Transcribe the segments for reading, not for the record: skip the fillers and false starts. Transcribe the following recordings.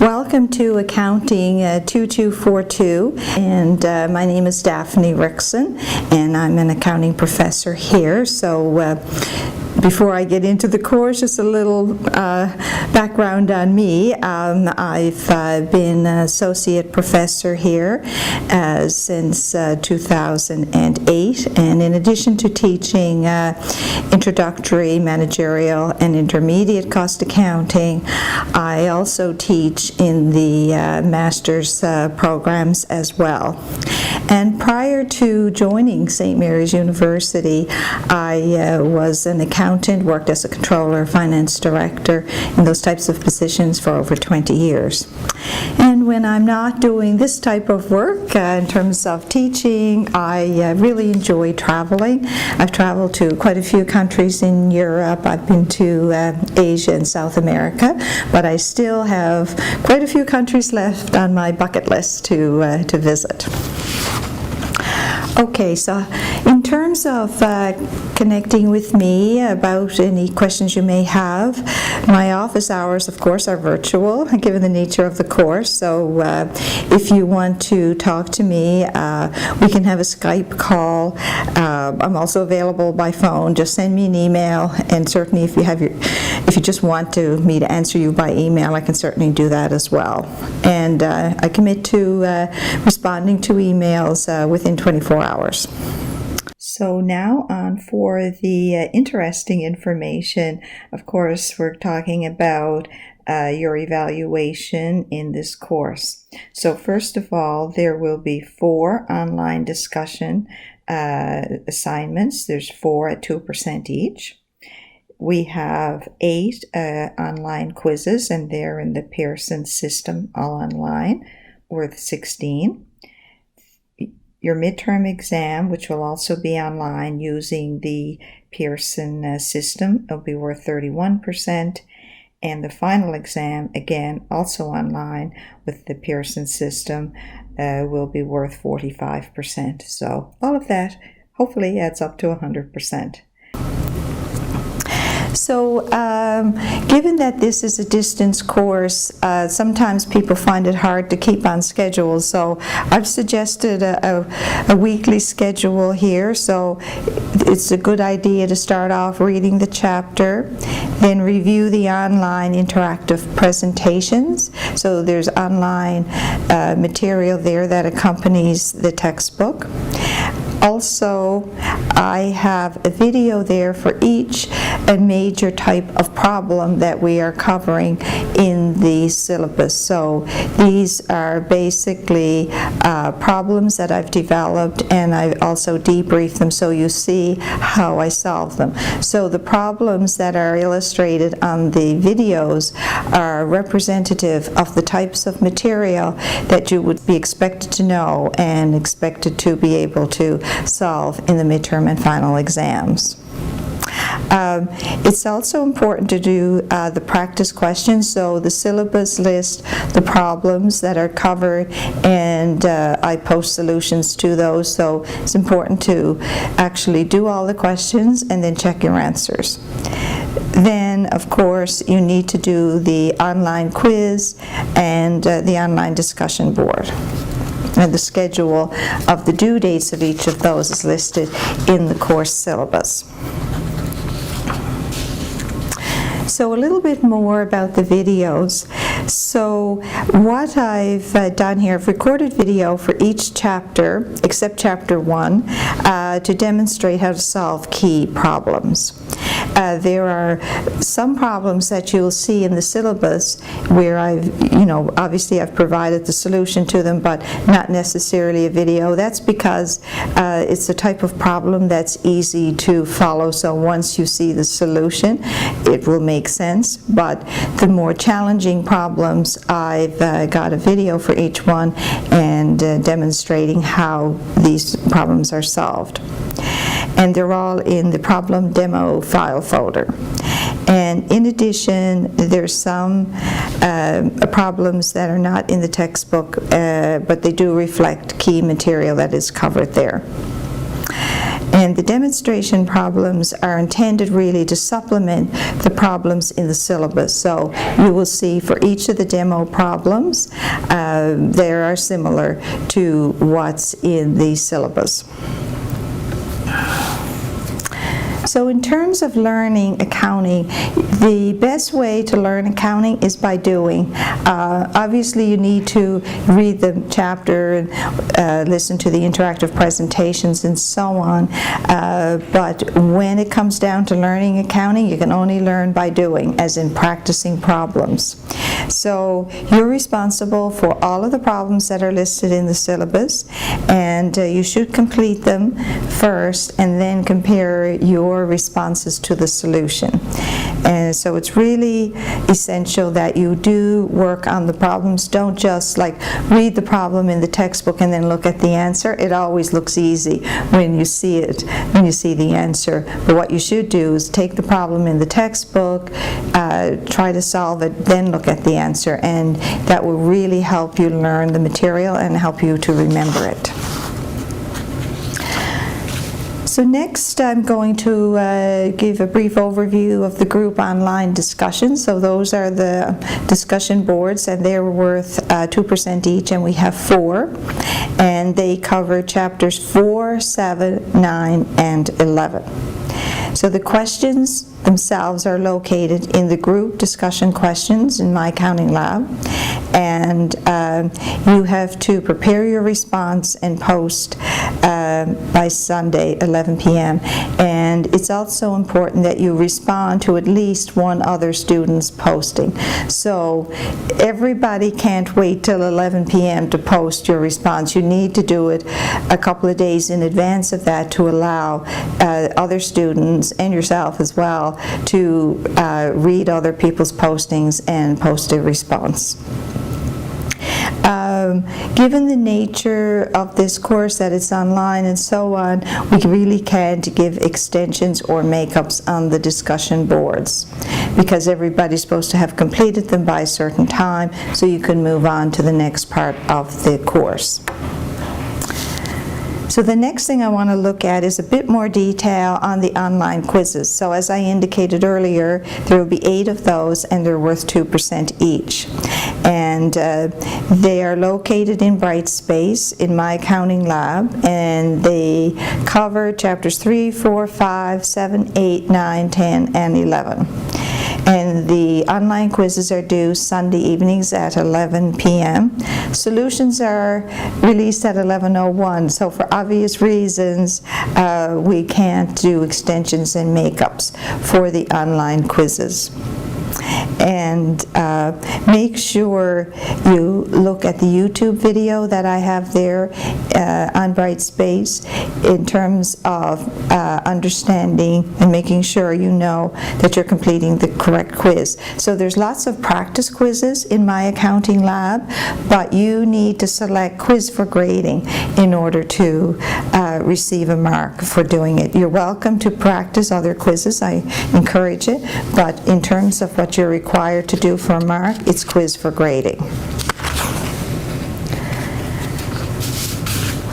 Welcome to Accounting 2242, and my name is Daphne Rickson, and I'm an accounting professor here. So before I get into the course, just a little background on me. I've been associate professor here since 2008, and in addition to teaching introductory, managerial, and intermediate cost accounting, I also teach in the master's programs as well. And prior to joining St. Mary's University, I was an accountant, worked as a controller, finance director, in those types of positions for over 20 years. And when I'm not doing this type of work, in terms of teaching, I really enjoy traveling. I've traveled to quite a few countries in Europe. I've been to Asia and South America, but I still have quite a few countries left on my bucket list to visit. Okay, so in terms of connecting with me about any questions you may have, my office hours, of course, are virtual, given the nature of the course. So if you want to talk to me, we can have a Skype call. I'm also available by phone. Just send me an email, and certainly if you just want me to answer you by email, I can certainly do that as well. And I commit to responding to emails within 24 hours. So now on for the interesting information. Of course, we're talking about your evaluation in this course. So first of all, there will be 4 online discussion assignments. There's 4 at 2% each. We have 8 online quizzes, and they're in the Pearson system, all online, worth 16. Your midterm exam, which will also be online using the Pearson system, will be worth 31%. And the final exam, again, also online with the Pearson system, will be worth 45%. So all of that hopefully adds up to 100%. So given that this is a distance course, sometimes people find it hard to keep on schedule. So I've suggested a weekly schedule here. So it's a good idea to start off reading the chapter, then review the online interactive presentations. So there's online material there that accompanies the textbook. Also, I have a video there for each major type of problem that we are covering in the syllabus. So these are basically problems that I've developed, and I also debrief them so you see how I solve them. So the problems that are illustrated on the videos are representative of the types of material that you would be expected to know and expected to be able to solve in the midterm and final exams. It's also important to do the practice questions. So the syllabus lists the problems that are covered, and I post solutions to those. So it's important to actually do all the questions and then check your answers. Then, of course, you need to do the online quiz and the online discussion board. And the schedule of the due dates of each of those is listed in the course syllabus. So a little bit more about the videos. So what I've done here, I've recorded video for each chapter, except chapter 1, to demonstrate how to solve key problems. There are some problems that you'll see in the syllabus where obviously I've provided the solution to them, but not necessarily a video. That's because it's the type of problem that's easy to follow. So once you see the solution, it will make sense. But the more challenging problems, I've got a video for each one and demonstrating how these problems are solved. And they're all in the problem demo file folder. And in addition, there's some problems that are not in the textbook, but they do reflect key material that is covered there. And the demonstration problems are intended really to supplement the problems in the syllabus. So you will see for each of the demo problems, they are similar to what's in the syllabus. So in terms of learning accounting, the best way to learn accounting is by doing. Obviously, you need to read the chapter and listen to the interactive presentations and so on. But when it comes down to learning accounting, you can only learn by doing, as in practicing problems. So you're responsible for all of the problems that are listed in the syllabus, and you should complete them first and then compare your responses to the solution. And so it's really essential that you do work on the problems. Don't just like read the problem in the textbook and then look at the answer. It always looks easy when you see it, when you see the answer. But what you should do is take the problem in the textbook, try to solve it, then look at the answer, and that will really help you learn the material and help you to remember it. So next I'm going to give a brief overview of the group online discussions. So those are the discussion boards, and they're worth 2% each, and we have 4. And they cover chapters 4, 7, 9, and 11. So the questions themselves are located in the group discussion questions in My Accounting Lab, and you have to prepare your response and post by Sunday 11 p.m. And it's also important that you respond to at least one other student's posting. So everybody can't wait till 11 p.m. to post your response. You need to do it a couple of days in advance of that to allow other students and yourself as well to read other people's postings and post a response. Given the nature of this course, that it's online and so on, we really can't give extensions or makeups on the discussion boards because everybody's supposed to have completed them by a certain time so you can move on to the next part of the course. So the next thing I want to look at is a bit more detail on the online quizzes. So as I indicated earlier, there will be 8 of those, and they're worth 2% each. And they are located in Brightspace in My Accounting Lab, and they cover chapters 3, 4, 5, 7, 8, 9, 10, and 11. And the online quizzes are due Sunday evenings at 11 p.m. Solutions are released at 11:01, so for obvious reasons, we can't do extensions and makeups for the online quizzes. And make sure you look at the YouTube video that I have there on Brightspace in terms of understanding and making sure you know that you're completing the correct quiz. So there's lots of practice quizzes in My Accounting Lab, but you need to select quiz for grading in order to receive a mark for doing it. You're welcome to practice other quizzes, I encourage it, but in terms of what you're required to do for a mark, it's quiz for grading.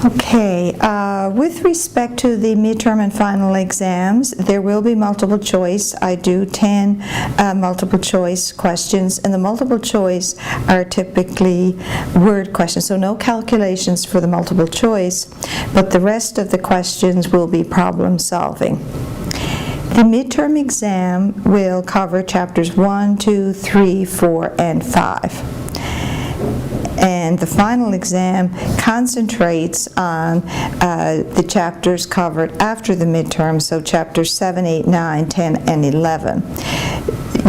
Okay, with respect to the midterm and final exams, there will be multiple choice. I do 10 multiple choice questions, and the multiple choice are typically word questions, so no calculations for the multiple choice, but the rest of the questions will be problem solving. The midterm exam will cover chapters 1, 2, 3, 4, and 5. And the final exam concentrates on the chapters covered after the midterm, so chapters 7, 8, 9, 10, and 11.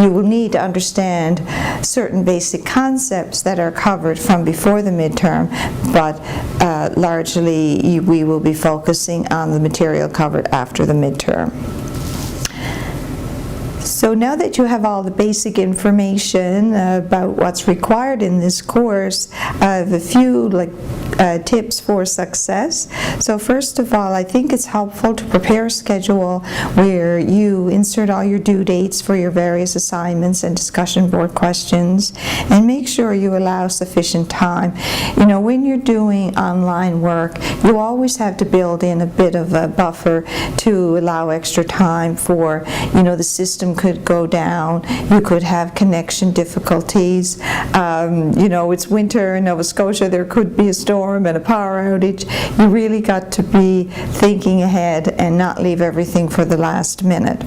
You will need to understand certain basic concepts that are covered from before the midterm, but largely we will be focusing on the material covered after the midterm. So now that you have all the basic information about what's required in this course, I have a few tips for success. So first of all, I think it's helpful to prepare a schedule where you insert all your due dates for your various assignments and discussion board questions, and make sure you allow sufficient time. You know, when you're doing online work, you always have to build in a bit of a buffer to allow extra time for, you know, the system could go down, you could have connection difficulties, you know, it's winter in Nova Scotia, there could be a storm and a power outage. You really got to be thinking ahead and not leave everything for the last minute.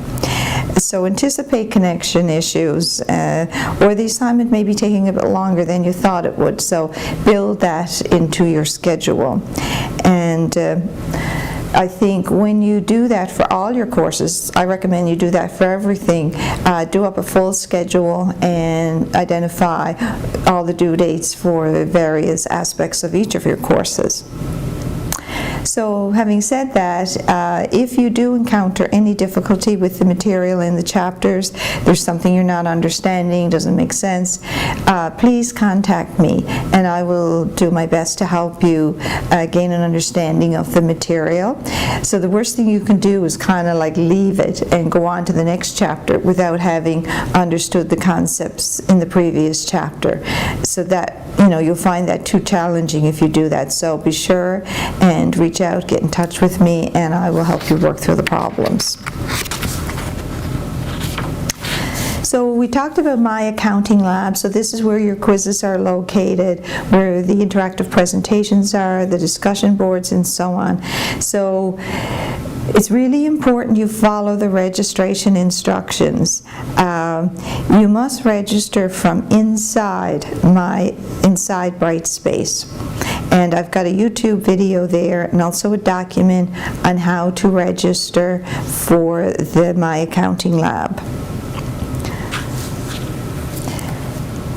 So anticipate connection issues, or the assignment may be taking a bit longer than you thought it would, so build that into your schedule. And I think when you do that for all your courses, I recommend you do that for everything. Do up a full schedule and identify all the due dates for the various aspects of each of your courses. So having said that, if you do encounter any difficulty with the material in the chapters, there's something you're not understanding, doesn't make sense, please contact me and I will do my best to help you gain an understanding of the material. So the worst thing you can do is kind of like leave it and go on to the next chapter without having understood the concepts in the previous chapter. So that, you know, you'll find that too challenging if you do that. So be sure and reach out, get in touch with me, and I will help you work through the problems. So we talked about My Accounting Lab. So this is where your quizzes are located, where the interactive presentations are, the discussion boards, and so on. So it's really important you follow the registration instructions. You must register from inside Brightspace. And I've got a YouTube video there and also a document on how to register for the My Accounting Lab.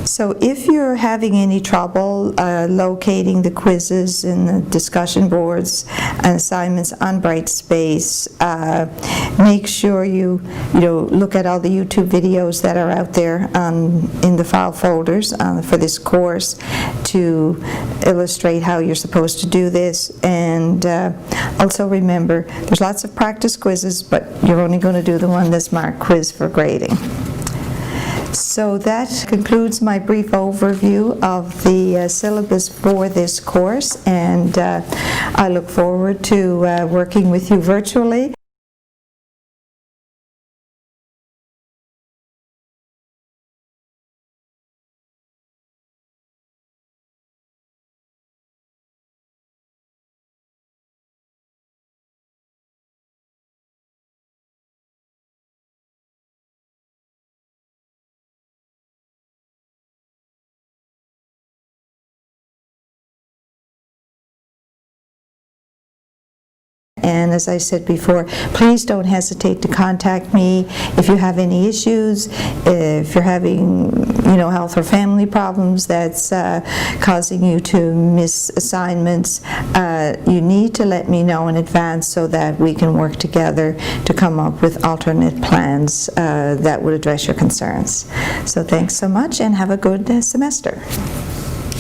So if you're having any trouble locating the quizzes and the discussion boards and assignments on Brightspace, make sure you look at all the YouTube videos that are out there in the file folders for this course to illustrate how you're supposed to do this. And also remember, there's lots of practice quizzes, but you're only going to do the one that's marked quiz for grading. So that concludes my brief overview of the syllabus for this course, and I look forward to working with you virtually. And as I said before, please don't hesitate to contact me if you have any issues, if you're having, health or family problems that's causing you to miss assignments. You need to let me know in advance so that we can work together to come up with alternate plans that would address your concerns. So thanks so much and have a good semester.